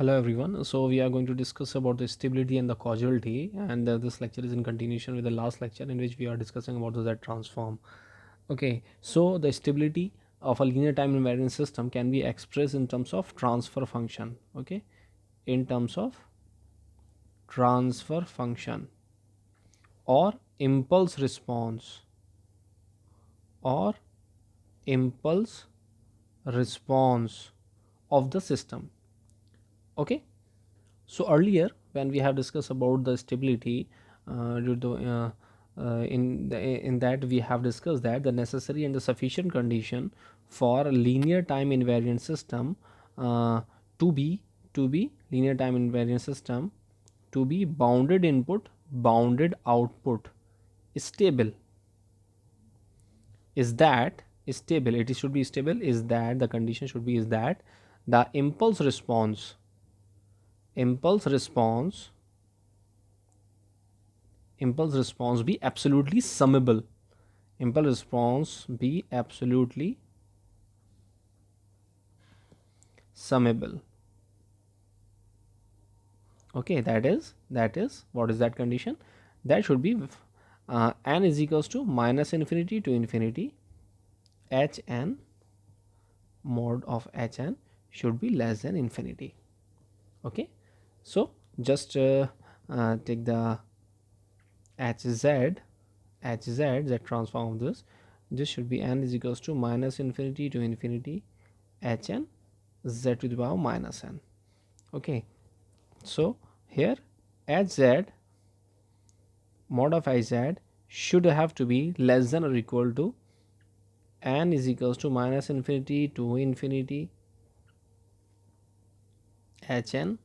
Hello everyone. So we are going to discuss about the stability and the causality, and this lecture is in continuation with the last lecture in which we are discussing about the Z transform. Okay, so the stability of a linear time invariant system can be expressed in terms of transfer function. Okay, in terms of transfer function or impulse response or impulse response of the system. Okay, so earlier when we have discussed about the stability, due to in that we have discussed that the necessary and the sufficient condition for a linear time invariant system, uh, to be linear time invariant system to be bounded input, bounded output, stable, is that stable, it should be stable, is that the condition should be is that the impulse response impulse response be absolutely summable, impulse response be absolutely summable. Okay, that is what is that condition? That should be n is equals to minus infinity to infinity, hn mod of hn should be less than infinity. Okay, so just take the hz z transform of this should be n is equals to minus infinity to infinity hn z to the power minus n. Okay, so here hz mod of iz should have to be less than or equal to n is equals to minus infinity to infinity hn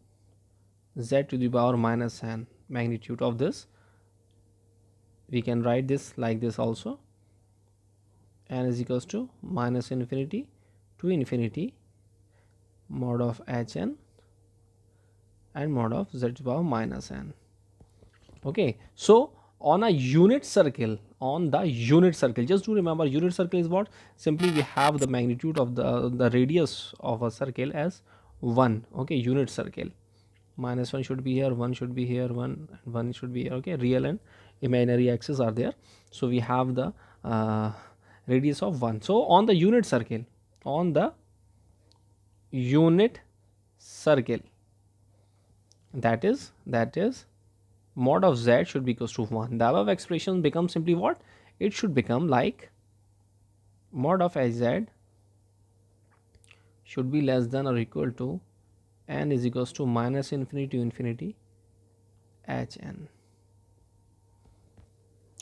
z to the power minus n. Magnitude of this, we can write this like this also, n is equals to minus infinity to infinity mod of hn and mod of z to the power minus n. Okay, so on a unit circle, just to remember, unit circle is what? Simply we have the magnitude of the radius of a circle as 1. Okay, unit circle, minus 1 should be here, 1 should be here, 1 should be here. Okay, real and imaginary axes are there, so we have the radius of 1. So on the unit circle, on the unit circle, that is mod of z should be equals to 1. The above expression becomes simply what? It should become like mod of hz should be less than or equal to n is equals to minus infinity to infinity hn.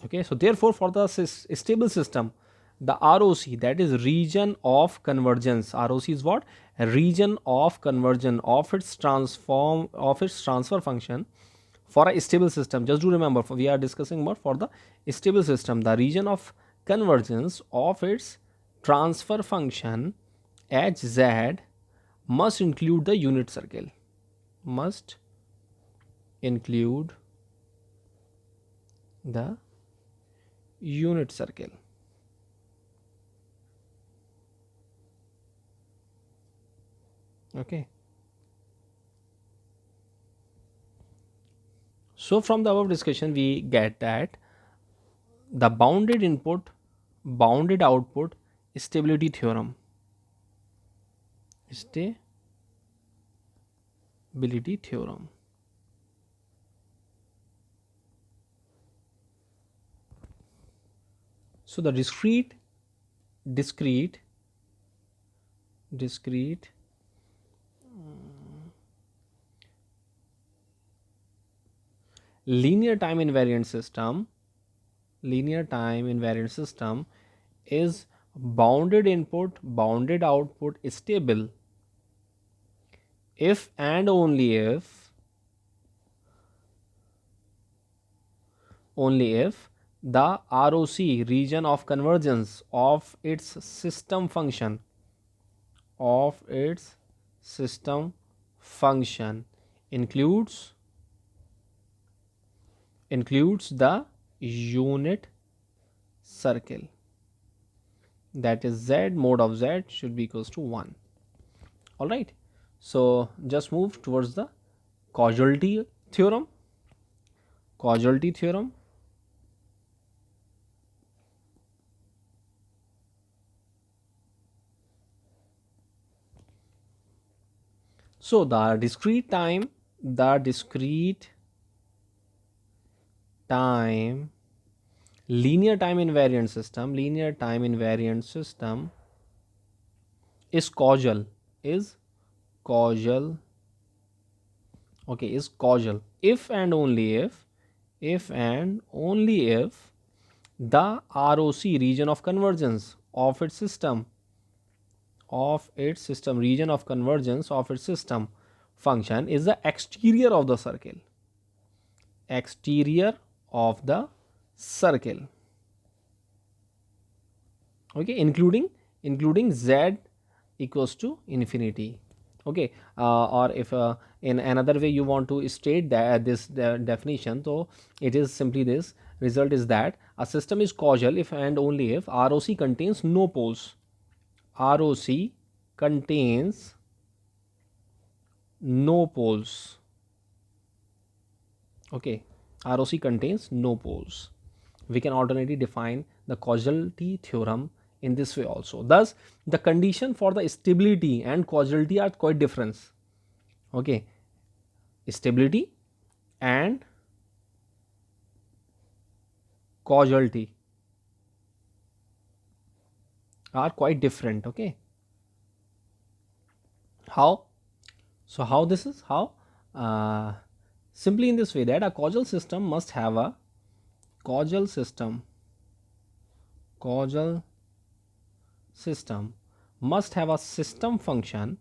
Okay, so therefore for the stable system, the ROC, that is region of convergence, ROC is what? A region of convergence of its transfer function for a stable system. Just do remember, we are discussing more for the stable system, the region of convergence of its transfer function hz must include the unit circle, must include the unit circle. Okay, so from the above discussion we get that the bounded input, bounded output stability theorem, stability theorem. So the discrete linear time invariant system is bounded input, bounded output stable if and only if the ROC, region of convergence of its system function, includes the unit circle, that is z mod of z should be equals to 1. All right, So just move towards the causality theorem. Causality theorem. So the discrete time linear time invariant system is causal, okay, is causal if and only if the ROC region of convergence of its system function is the exterior of the circle, okay, including z equals to infinity, okay. Or if in another way you want to state that this definition, so it is simply this: result is that a system is causal if and only if ROC contains no poles. ROC contains no poles, okay. ROC contains no poles. We can alternately define the causality theorem in this way also. Thus the condition for the stability and causality are quite different, okay. Stability and causality are quite different, okay. How? So how this is how? Simply in this way, that a causal system causal system must have a system function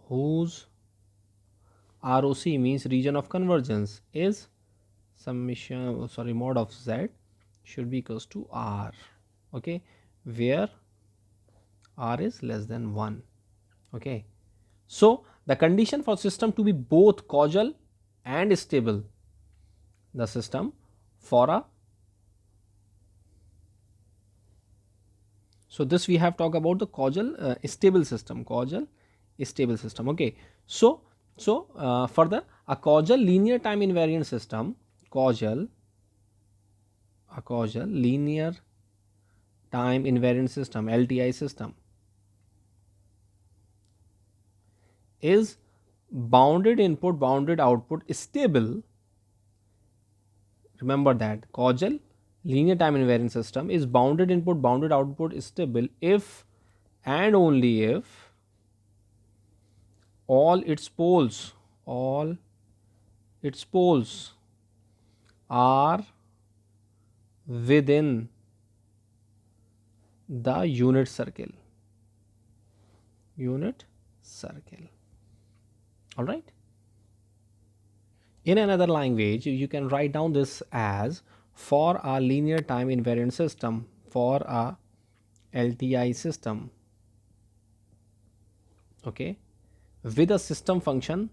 whose ROC means region of convergence is summation, sorry, mod of z should be equals to r, okay, where r is less than 1, okay. So the condition for system to be both causal and stable, the system for a, so this we have talked about the causal stable system, okay. So further, a causal linear time invariant system, a causal linear time invariant system, LTI system, is bounded input bounded output stable. Remember that causal linear time invariant system is bounded input bounded output stable if and only if all its poles are within the unit circle, all right. In another language you can write down this as: for a linear time invariant system, for a LTI system, okay, with a system function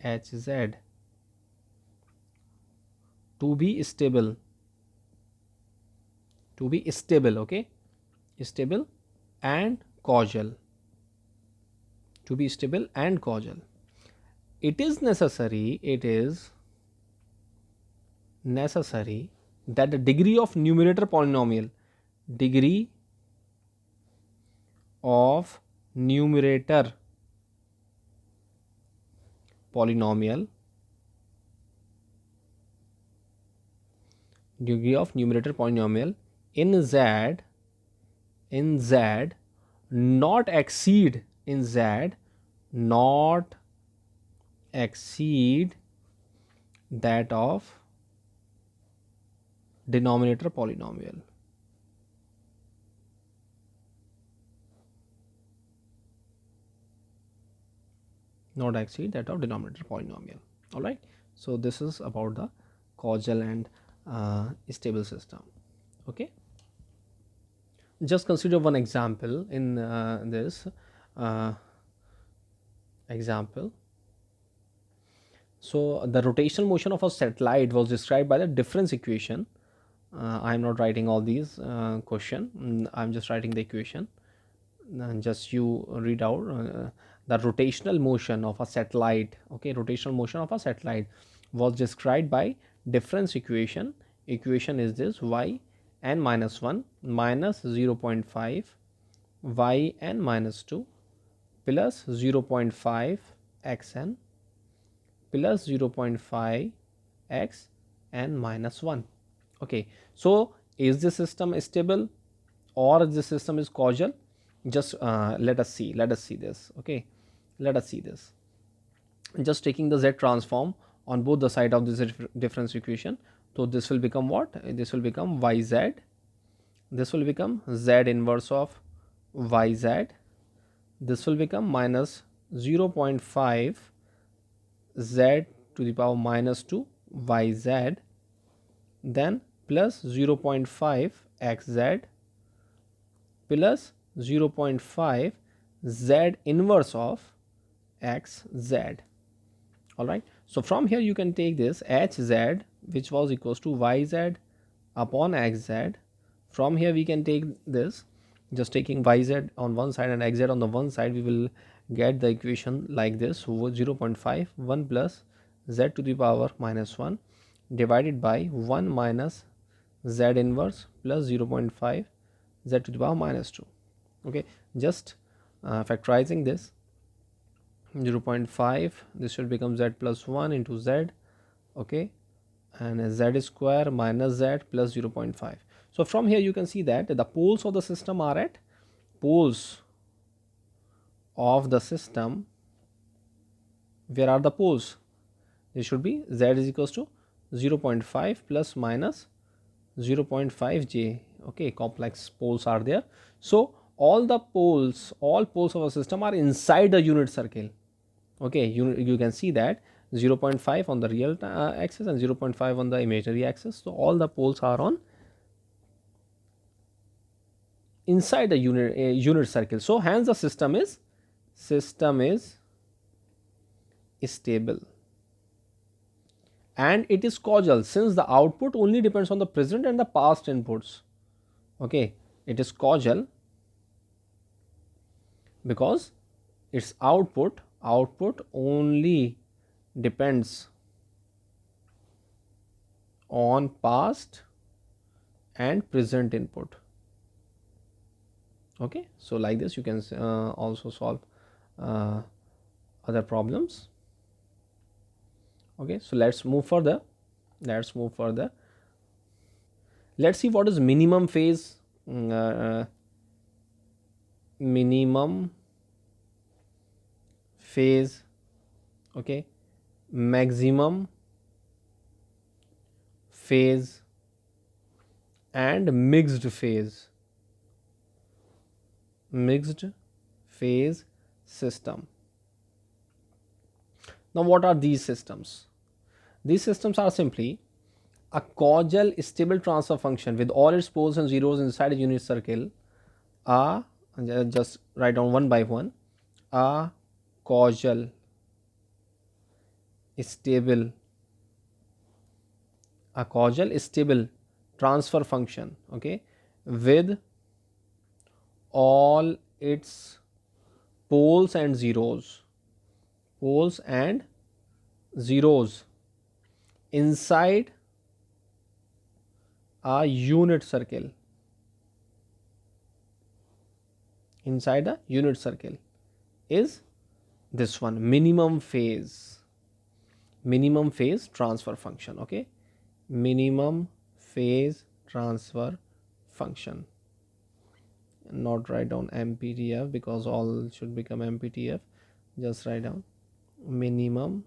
hz to be stable, okay, stable and causal, to be stable and causal, it is necessary that the degree of numerator polynomial in z not exceed that of denominator polynomial, all right. So this is about the causal and stable system, okay. Just consider one example in this example. So the rotational motion of a satellite was described by the difference equation. I am not writing all these question. I'm just writing the equation. Just you read out the rotational motion of a satellite. Okay, rotational motion of a satellite was described by difference equation. Equation is this: y n minus 1 minus 0.5 y n minus 2 plus 0.5 x n plus 0.5 x n minus 1. Okay, so is the system stable or the system is causal? Just let us see this. Okay, let us see this. Just taking the z transform on both the side of this difference equation, so this will become what? This will become yz, this will become z inverse of yz, this will become minus 0.5 z to the power minus 2 yz, then plus 0.5 xz plus 0.5 z inverse of xz. All right, so from here you can take this hz, which was equals to yz upon xz. From here we can take this, just taking yz on one side and xz on the one side, we will get the equation like this: 0.5 1 plus z to the power minus 1 divided by 1 minus z inverse plus 0.5 z to the power minus 2. Okay, just factorizing this, 0.5, this will become z plus 1 into z. Okay, and z square minus z plus 0.5. So from here you can see that the poles of the system are at poles of the system. Where are the poles? It should be z is equals to 0.5 plus minus 0.5 j. Okay, complex poles are there. So all poles of a system are inside the unit circle. Okay, you can see that 0.5 on the real axis and 0.5 on the imaginary axis. So all the poles are on inside the unit circle. So hence the system is stable, and it is causal since the output only depends on the present and the past inputs. Okay, it is causal because its output only depends on past and present input. Okay, so like this you can also solve other problems. Okay, so let's move further. Let's see what is minimum phase, minimum phase. Okay, maximum phase and mixed phase system. Now what are these systems? These systems are simply a causal stable transfer function with all its poles and zeros inside a unit circle. Just write down one by one. A causal stable transfer function, okay, with all its poles and zeros inside a unit circle, is this one, minimum phase transfer function. Okay, minimum phase transfer function. Not write down MPTF because all should become MPTF. Just write down minimum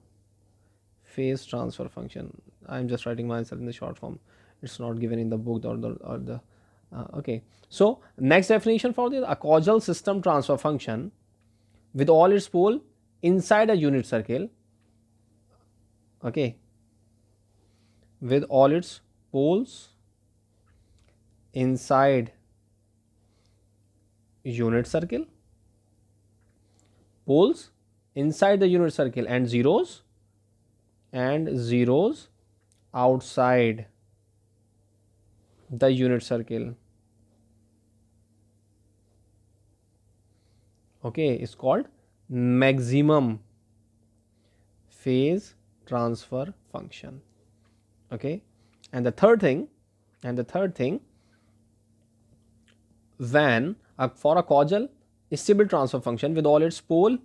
phase transfer function. I'm just writing myself in the short form. It's not given in the book or the okay. So next definition for this: a causal system transfer function with all its pole inside a unit circle. Okay, with all its poles inside unit circle, poles inside the unit circle and zeros and zeros outside the unit circle. Okay, it's called maximum phase transfer function. Okay, and the third thing when for a causal stable transfer function with all its poles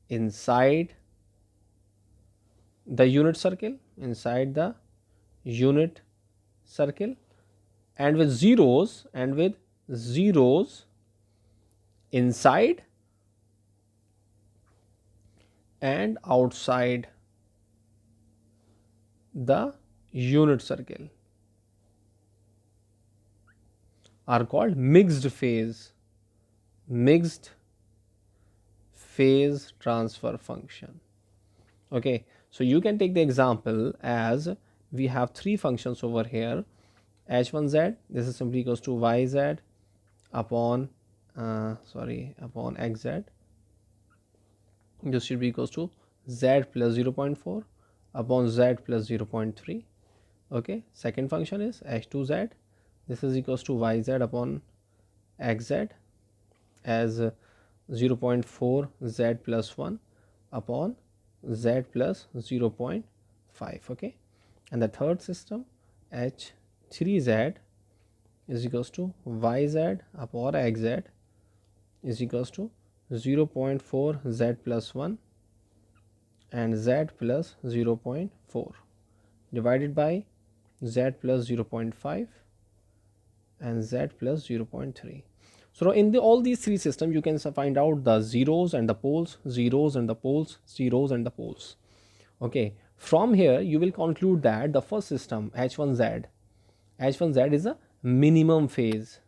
inside the unit circle, and with zeros inside and outside the unit circle are called mixed phase transfer function. Okay, so you can take the example as we have three functions over here. H1z, this is simply equals to yz upon upon xz. This should be equals to z plus 0.4 upon z plus 0.3. Okay, second function is h2z, this is equals to yz upon xz as 0.4 z plus 1 upon z plus 0.5. Okay, and the third system h3z is equals to yz upon xz is equals to 0.4 z plus 1 and z plus 0.4 divided by z plus 0.5 and z plus 0.3. So in all these three systems you can find out the zeros and the poles, zeros and the poles, zeros and the poles. Okay, from here you will conclude that the first system h1z is a minimum phase.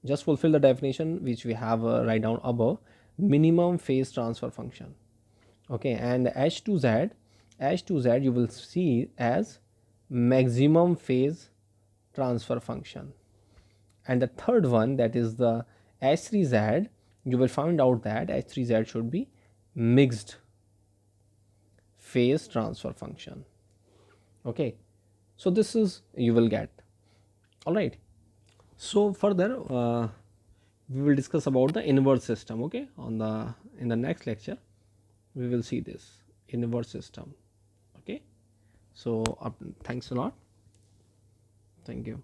Just fulfill the definition which we have write down above, minimum phase transfer function. Okay, and h2z you will see as maximum phase transfer function, and the third one, that is the h3z, you will find out that h3z should be mixed phase transfer function. Okay, so this is you will get. All right, so further we will discuss about the inverse system. Okay, in the next lecture we will see this inverse system. Okay, so thanks a lot. Thank you.